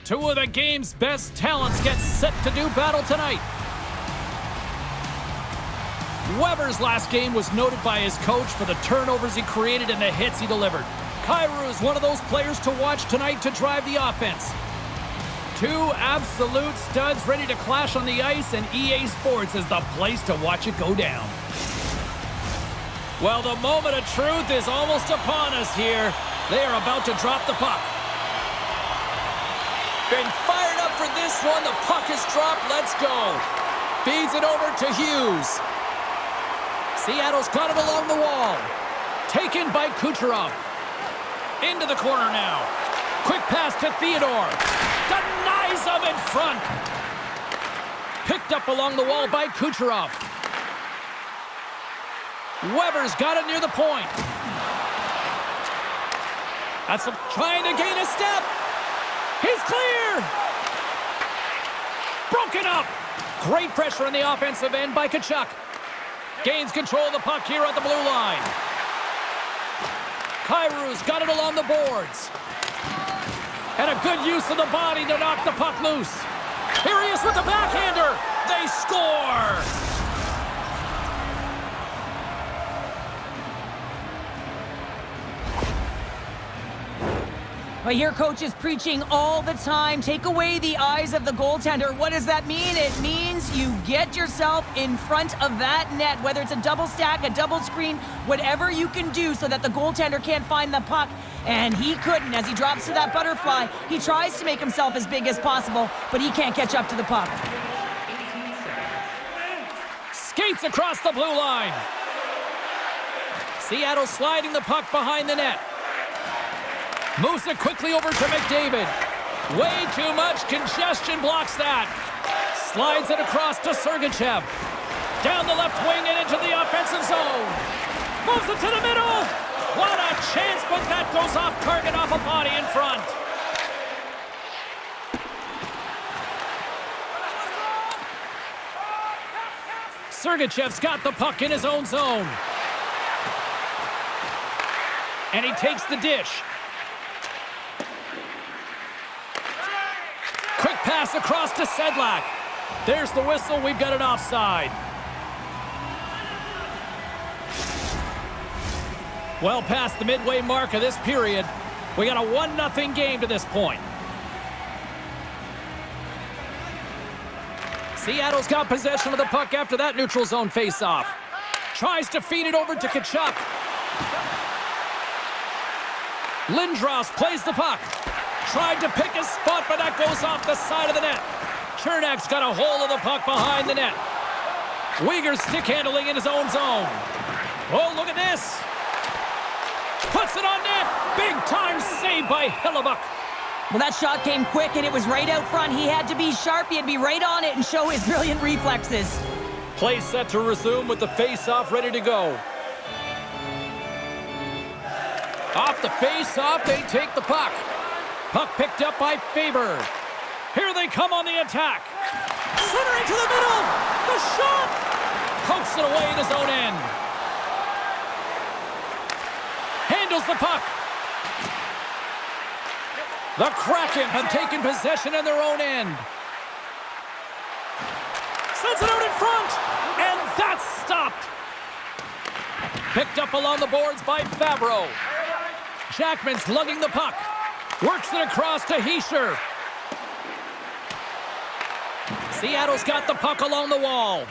Two of the game's best talents get set to do battle tonight. Weber's last game was noted by his coach for the turnovers he created and the hits he delivered. Kyrou is one of those players to watch tonight to drive the offense. Two absolute studs ready to clash on the ice, and EA Sports is the place to watch it go down. Well, the moment of truth is almost upon us here. They are about to drop the puck. Been fired up for this one. The puck is dropped. Let's go. Feeds it over to Hughes. Seattle's got it along the wall. Taken by Kucherov. Into the corner now. Quick pass to Theodore. Denies him in front. Picked up along the wall by Kucherov. Weber's got it near the point. That's trying to gain a step. He's clear. Broken up. Great pressure on the offensive end by Tkachuk. Gains control of the puck here at the blue line. Kyrou's got it along the boards. And a good use of the body to knock the puck loose. Here he is with the backhander. They score. I hear coaches preaching all the time, take away the eyes of the goaltender. What does that mean? It means you get yourself in front of that net, whether it's a double stack, a double screen, whatever you can do so that the goaltender can't find the puck. And he couldn't. As he drops to that butterfly, he tries to make himself as big as possible, but he can't catch up to the puck. Skates across the blue line. Seattle sliding the puck behind the net. Moves it quickly over to McDavid. Way too much congestion blocks that. Slides it across to Sergachev. Down the left wing and into the offensive zone. Moves it to the middle. What a chance, but that goes off target off a body in front. Sergachev's got the puck in his own zone. And he takes the dish. Quick pass across to Sedlak. There's the whistle. We've got an offside. Well past the midway mark of this period. We got a 1-0 game to this point. Seattle's got possession of the puck after that neutral zone faceoff. Tries to feed it over to Tkachuk. Lindros plays the puck. Tried to pick his spot, but that goes off the side of the net. Chernak's got a hold of the puck behind the net. Uyghur's stick handling in his own zone. Oh, look at this. Puts it on net. Big time save by Hellebuck. Well, that shot came quick, and it was right out front. He had to be sharp. He had to be right on it and show his brilliant reflexes. Play set to resume with the face-off ready to go. Off the face-off, they take the puck. Puck picked up by Faber. Here they come on the attack. Center into the middle. The shot. Pokes it away in his own end. Handles the puck. The Kraken have taken possession in their own end. Sends it out in front. And that's stopped. Picked up along the boards by Fabro. Jackman's lugging the puck. Works it across to Hischier. Seattle's got the puck along the wall.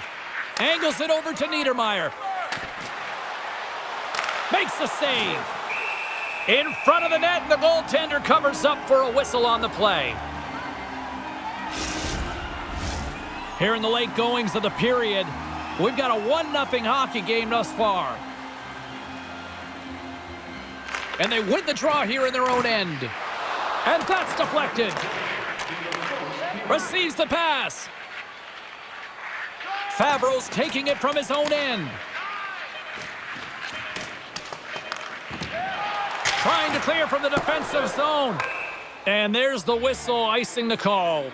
Angles it over to Niedermeyer. Makes the save. In front of the net, and the goaltender covers up for a whistle on the play. Here in the late goings of the period, we've got a 1-0 hockey game thus far. And they win the draw here in their own end. And that's deflected. Receives the pass. Fabro's taking it from his own end. Trying to clear from the defensive zone. And there's the whistle icing the call.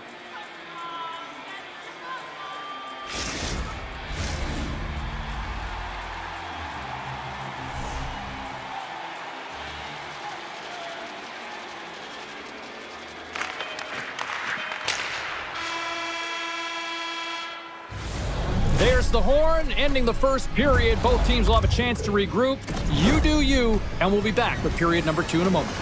the horn, ending the first period. Both teams will have a chance to regroup. You do you, and we'll be back with period number 2 in a moment.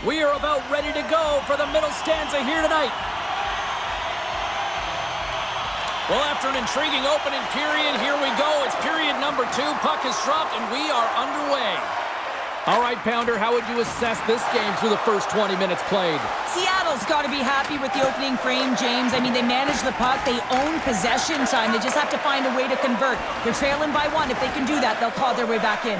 We are about ready to go for the middle stanza here tonight. Well, after an intriguing opening period, here we go. It's period number 2. Puck is dropped, and we are underway. All right, Pounder, how would you assess this game through the first 20 minutes played? Seattle's got to be happy with the opening frame, James. I mean, they manage the puck. They own possession time. They just have to find a way to convert. They're trailing by 1. If they can do that, they'll claw their way back in.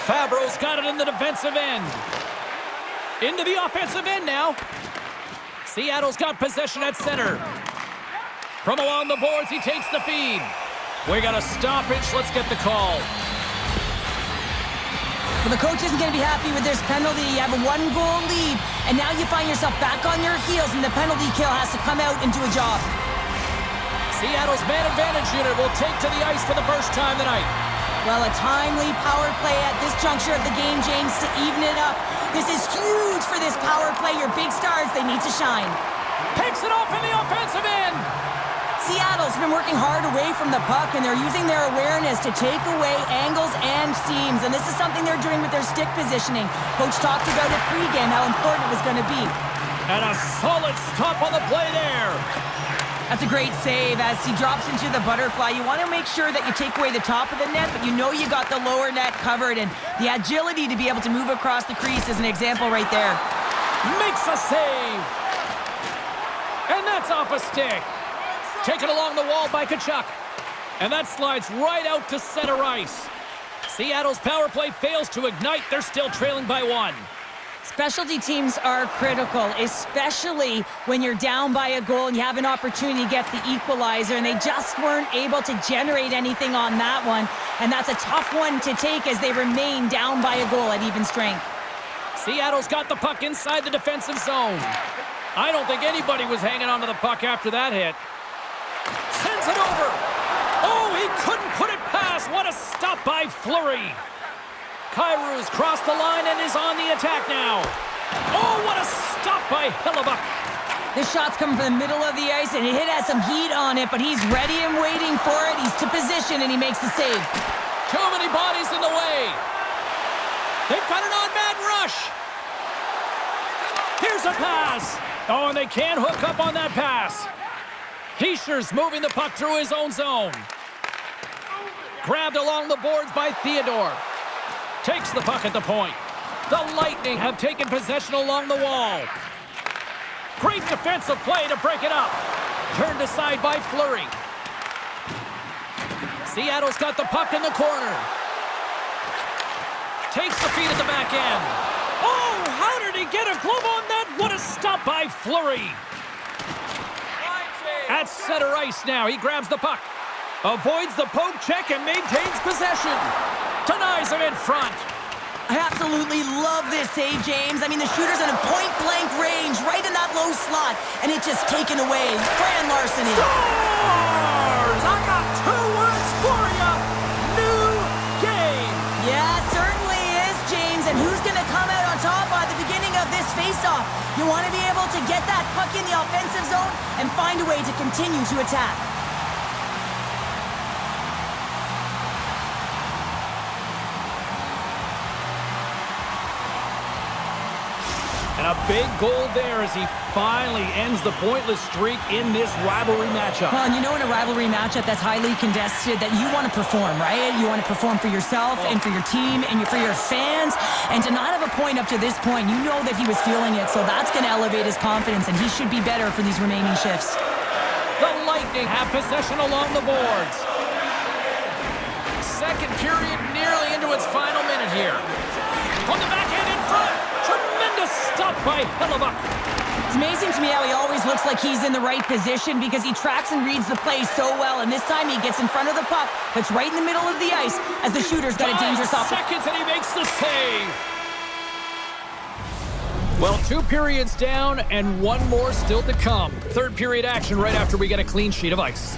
Fabro's got it in the defensive end. Into the offensive end now. Seattle's got possession at center. From along the boards, he takes the feed. We got a stoppage. Let's get the call. Well, the coach isn't going to be happy with this penalty. You have a 1-goal lead, and now you find yourself back on your heels, and the penalty kill has to come out and do a job. Seattle's man advantage unit will take to the ice for the first time tonight. Well, a timely power play at this juncture of the game, James, to even it up. This is huge for this power play. Your big stars, they need to shine. Picks it off in the offensive end. Seattle's been working hard away from the puck, and they're using their awareness to take away angles and seams. And this is something they're doing with their stick positioning. Coach talked about it pregame, how important it was going to be. And a solid stop on the play there. That's a great save as he drops into the butterfly. You want to make sure that you take away the top of the net, but you know you got the lower net covered, and the agility to be able to move across the crease is an example right there. Makes a save. And that's off a stick. Taken along the wall by Tkachuk. And that slides right out to center ice. Seattle's power play fails to ignite. They're still trailing by 1. Specialty teams are critical, especially when you're down by a goal and you have an opportunity to get the equalizer, and they just weren't able to generate anything on that one. And that's a tough one to take as they remain down by a goal at even strength. Seattle's got the puck inside the defensive zone. I don't think anybody was hanging onto the puck after that hit. Sends it over. Oh, he couldn't put it past. What a stop by Fleury. Kairu's crossed the line and is on the attack now. Oh, what a stop by Hellebuyck. This shot's coming from the middle of the ice, and it has some heat on it, but he's ready and waiting for it. He's to position, and he makes the save. Too many bodies in the way. They've got an on-man rush. Here's a pass. Oh, and they can't hook up on that pass. Heischer's moving the puck through his own zone. Grabbed along the boards by Theodore. Takes the puck at the point. The Lightning have taken possession along the wall. Great defensive play to break it up. Turned aside by Fleury. Seattle's got the puck in the corner. Takes the feed at the back end. Oh, how did he get a glove on that? What a stop by Fleury. At center ice now, he grabs the puck. Avoids the poke check and maintains possession. Denies him in front. I absolutely love this save, James. I mean, the shooter's in a point-blank range, right in that low slot, and it's just taken away. Fran Larson in. Scores! I got 2 words for you. New game. Yeah, it certainly is, James. And who's going to come out on top by the beginning of this face-off? You want to be able to get that puck in the offensive zone and find a way to continue to attack. And a big goal there as he finally ends the pointless streak in this rivalry matchup. Well, and you know, in a rivalry matchup that's highly contested, that you want to perform, right? You want to perform for yourself and for your team and for your fans. And to not have a point up to this point, you know that he was feeling it. So that's going to elevate his confidence, and he should be better for these remaining shifts. The Lightning have possession along the boards. Second period nearly into its final minute here. From the backhand in front. Tremendous stop by Hellebuck. It's amazing to me how he always looks like he's in the right position because he tracks and reads the play so well. And this time he gets in front of the puck that's right in the middle of the ice as the shooter's got a dangerous opportunity. Seconds and he makes the save. Well, 2 periods down and 1 more still to come. Third period action right after we get a clean sheet of ice.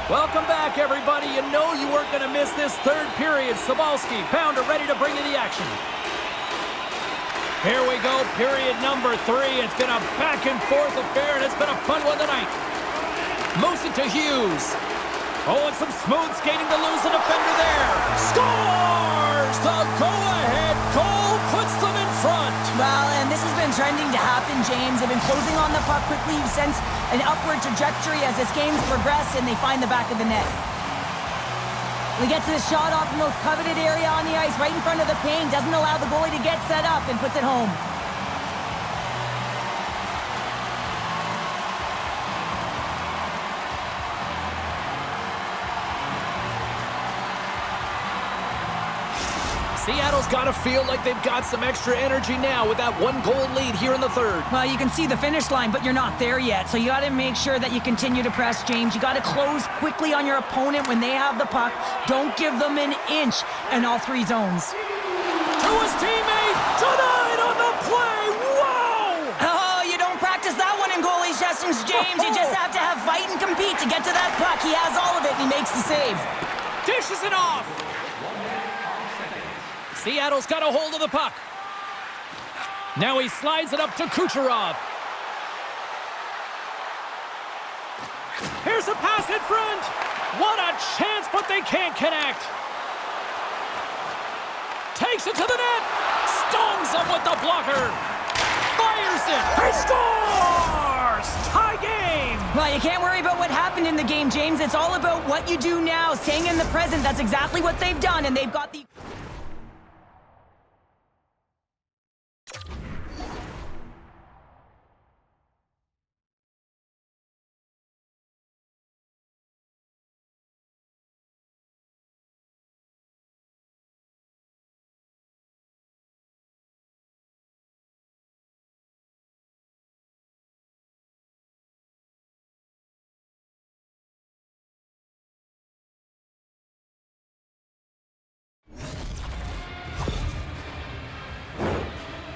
Welcome back, everybody. You know you weren't going to miss this third period. Sobalski, Pounder ready to bring you the action. Here we go, period number 3. It's been a back-and-forth affair, and it's been a fun one tonight. Moves it to Hughes. Oh, and some smooth skating to lose the defender there. Scores! The go-ahead goal puts them in front. Well, and this has been trending to happen, James. They've been closing on the puck quickly since an upward trajectory as this game's progressed, and they find the back of the net. They get to the shot off the most coveted area on the ice, right in front of the paint, doesn't allow the goalie to get set up, and puts it home. Seattle's got to feel like they've got some extra energy now with that 1-goal lead here in the third. Well, you can see the finish line, but you're not there yet. So you got to make sure that you continue to press, James. You got to close quickly on your opponent when they have the puck. Don't give them an inch in all 3 zones. To his teammate, denied on the play. Whoa! Oh, you don't practice that one in goalie sessions, James. You just have to have fight and compete to get to that puck. He has all of it, and he makes the save. Dishes it off. Seattle's got a hold of the puck. Now he slides it up to Kucherov. Here's a pass in front. What a chance, but they can't connect. Takes it to the net. Stones him with the blocker. Fires it. He scores! Tie game. Well, you can't worry about what happened in the game, James. It's all about what you do now, staying in the present. That's exactly what they've done, and they've got the...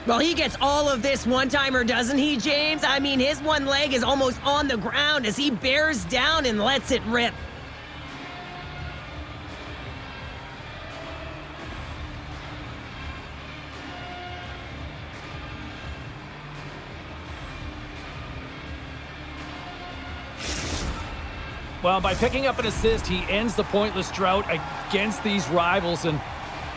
Well, he gets all of this one-timer, doesn't he, James? I mean, his one leg is almost on the ground as he bears down and lets it rip. Well, by picking up an assist, he ends the pointless drought against these rivals, and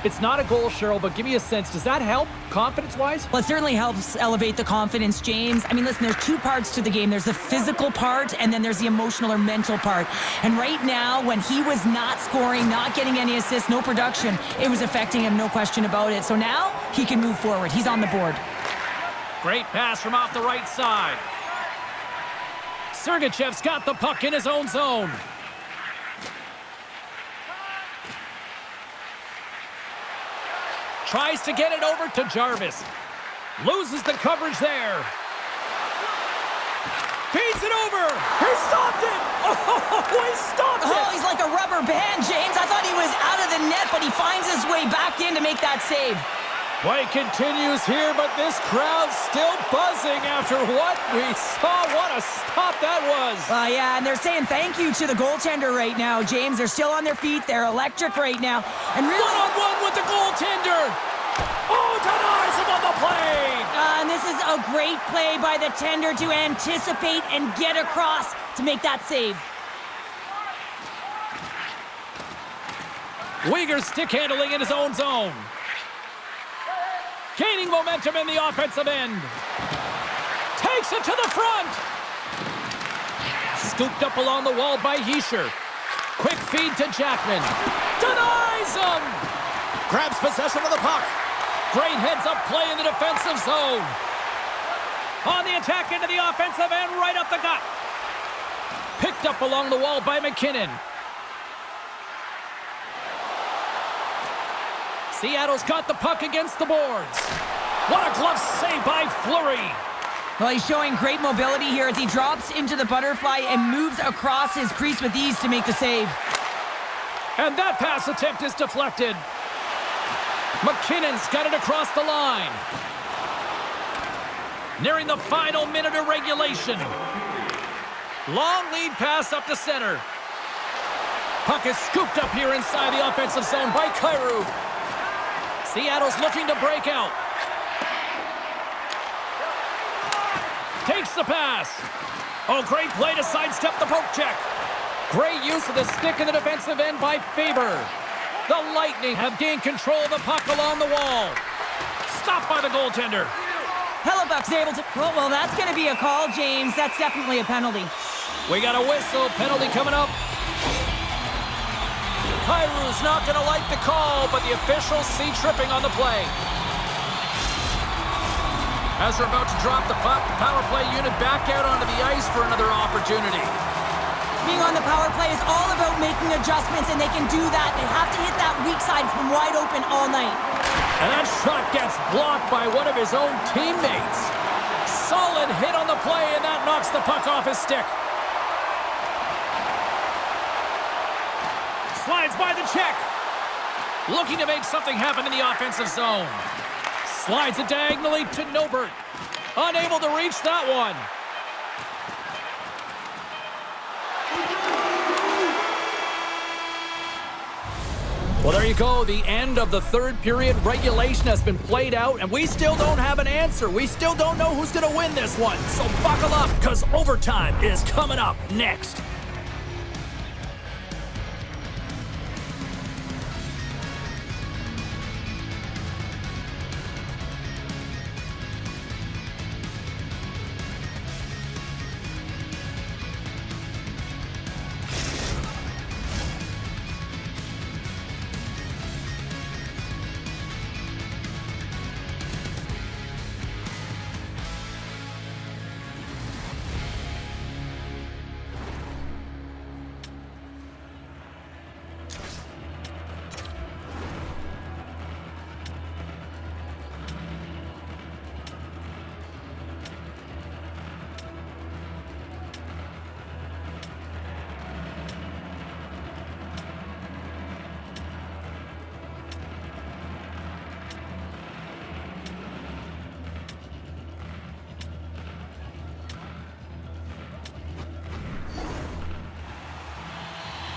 it's not a goal, Cheryl, but give me a sense. Does that help confidence-wise? Well, it certainly helps elevate the confidence, James. I mean, listen, there's 2 parts to the game. There's the physical part, and then there's the emotional or mental part. And right now, when he was not scoring, not getting any assists, no production, it was affecting him, no question about it. So now he can move forward. He's on the board. Great pass from off the right side. Sergachev's got the puck in his own zone. Tries to get it over to Jarvis. Loses the coverage there. Feeds it over. He stopped it. Oh, he stopped it. Oh, he's like a rubber band, James. I thought he was out of the net, but he finds his way back in to make that save. Play continues here, but this crowd's still buzzing after what we saw. What a stop that was. Yeah, and they're saying thank you to the goaltender right now, James. They're still on their feet. They're electric right now. And really... One-on-one with the goaltender. Oh, denies him on the play. And this is a great play by the tender to anticipate and get across to make that save. Uyghur stick handling in his own zone. Gaining momentum in the offensive end. Takes it to the front. Scooped up along the wall by Heischer. Quick feed to Jackman. Denies him. Grabs possession of the puck. Great heads-up play in the defensive zone. On the attack into the offensive end, right up the gut. Picked up along the wall by McKinnon. Seattle's got the puck against the boards. What a glove save by Fleury. Well, he's showing great mobility here as he drops into the butterfly and moves across his crease with ease to make the save. And that pass attempt is deflected. McKinnon's got it across the line. Nearing the final minute of regulation. Long lead pass up to center. Puck is scooped up here inside the offensive zone by Kyrou. Seattle's looking to break out. Takes the pass. Oh, great play to sidestep the poke check. Great use of the stick in the defensive end by Faber. The Lightning have gained control of the puck along the wall. Stopped by the goaltender. Hellebuck's able to... Well, that's going to be a call, James. That's definitely a penalty. We got a whistle. Penalty coming up. Kyrou's not going to like the call, but the officials see tripping on the play. As we're about to drop the puck, the power play unit back out onto the ice for another opportunity. Being on the power play is all about making adjustments, and they can do that. They have to hit that weak side from wide open all night. And that shot gets blocked by one of his own teammates. Solid hit on the play, and that knocks the puck off his stick. Slides by the check. Looking to make something happen in the offensive zone. Slides it diagonally to Nobert. Unable to reach that one. Well, there you go. The end of the third period. Regulation has been played out, and we still don't have an answer. We still don't know who's going to win this one. So buckle up, because overtime is coming up next.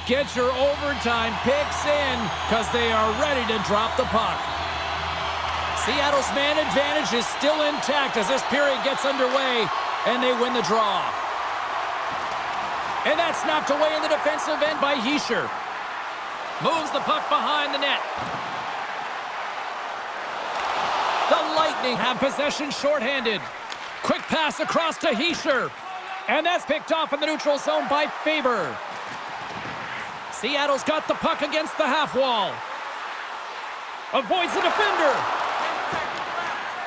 Get your overtime picks in, because they are ready to drop the puck. Seattle's man advantage is still intact as this period gets underway, and they win the draw. And that's knocked away in the defensive end by Heischer. Moves the puck behind the net. The Lightning have possession shorthanded. Quick pass across to Heischer. And that's picked off in the neutral zone by Faber. Seattle's got the puck against the half wall. Avoids the defender.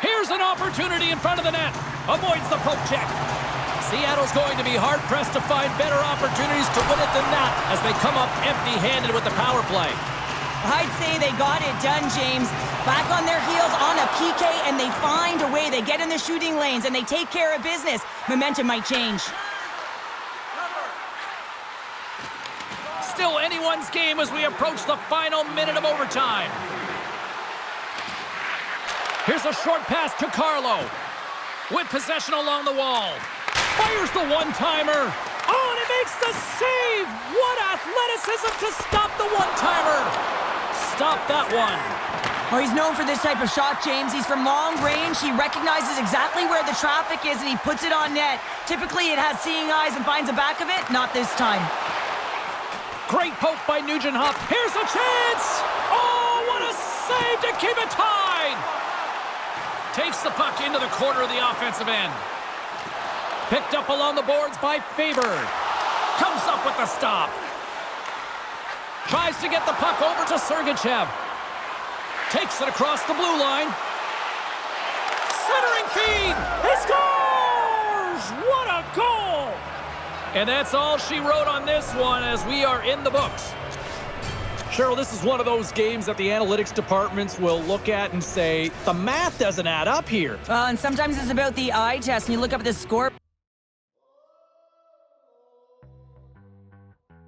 Here's an opportunity in front of the net. Avoids the poke check. Seattle's going to be hard-pressed to find better opportunities to win it than that as they come up empty-handed with the power play. I'd say they got it done, James. Back on their heels on a PK, and they find a way. They get in the shooting lanes, and they take care of business. Momentum might change. Still anyone's game as we approach the final minute of overtime. Here's a short pass to Carlo. With possession along the wall. Fires the one-timer. Oh, and he makes the save! What athleticism to stop the one-timer! Stop that one. Well, he's known for this type of shot, James. He's from long range. He recognizes exactly where the traffic is, and he puts it on net. Typically, it has seeing eyes and finds the back of it. Not this time. Great poke by Nugent-Hopkins. Here's a chance! Oh, what a save to keep it tied! Takes the puck into the corner of the offensive end. Picked up along the boards by Faber. Comes up with the stop. Tries to get the puck over to Sergachev. Takes it across the blue line. Centering feed. He scores! What a goal! And that's all she wrote on this one as we are in the books. Cheryl, this is one of those games that the analytics departments will look at and say, the math doesn't add up here. And sometimes it's about the eye test, and you look up at the score.